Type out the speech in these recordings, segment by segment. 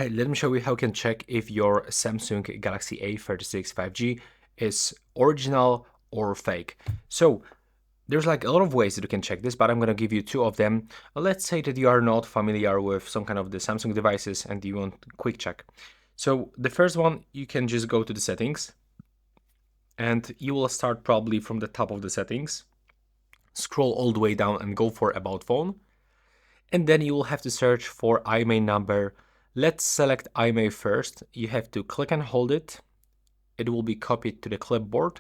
Hey, let me show you how you can check if your Samsung Galaxy A36 5G is original or fake. So there's like a lot of ways that you can check this, but I'm gonna give you two of them. Let's say that you are not familiar with some kind of the Samsung devices and you want quick check. So the first one, you can just go to the settings and you will start probably from the top of the settings, scroll all the way down and go for about phone. And then you will have to search for IMEI number. Let's select IMEI first. You have to click and hold it. It will be copied to the clipboard.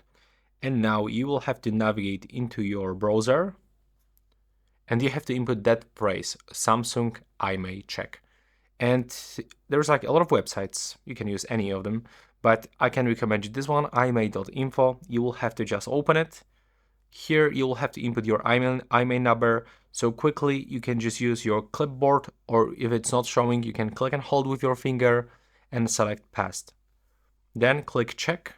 And now you will have to navigate into your browser. And you have to input that phrase, Samsung IMEI check. And there's like a lot of websites. You can use any of them. But I can recommend you this one, imei.info. You will have to just open it. Here you will have to input your IMEI number. So quickly you can just use your clipboard, or if it's not showing, you can click and hold with your finger and select past. Then click check.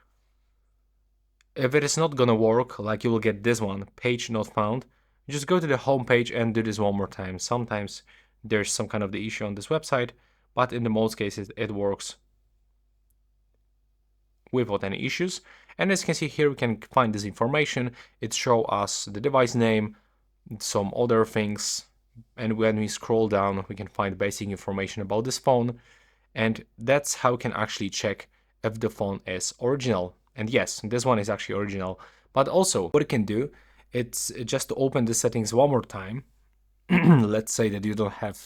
If it is not gonna work, like you will get this one, page not found, just go to the home page and do this one more time. Sometimes there's some kind of the issue on this website, but in the most cases it works without any issues. And as you can see here, we can find this information. It shows us the device name, some other things, and when we scroll down we can find basic information about this phone, and that's how we can actually check if the phone is original. And yes, this one is actually original. But also what you can do, it's just to open the settings one more time. Let's say that you don't have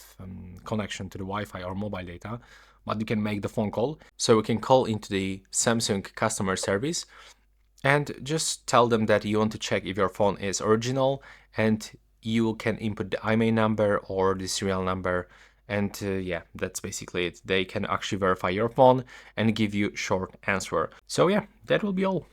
connection to the Wi-Fi or mobile data, but you can make the phone call. So we can call into the Samsung customer service and just tell them that you want to check if your phone is original, and you can input the IMEI number or the serial number, and yeah, that's basically it. They can actually verify your phone and give you short answer. So yeah, that will be all.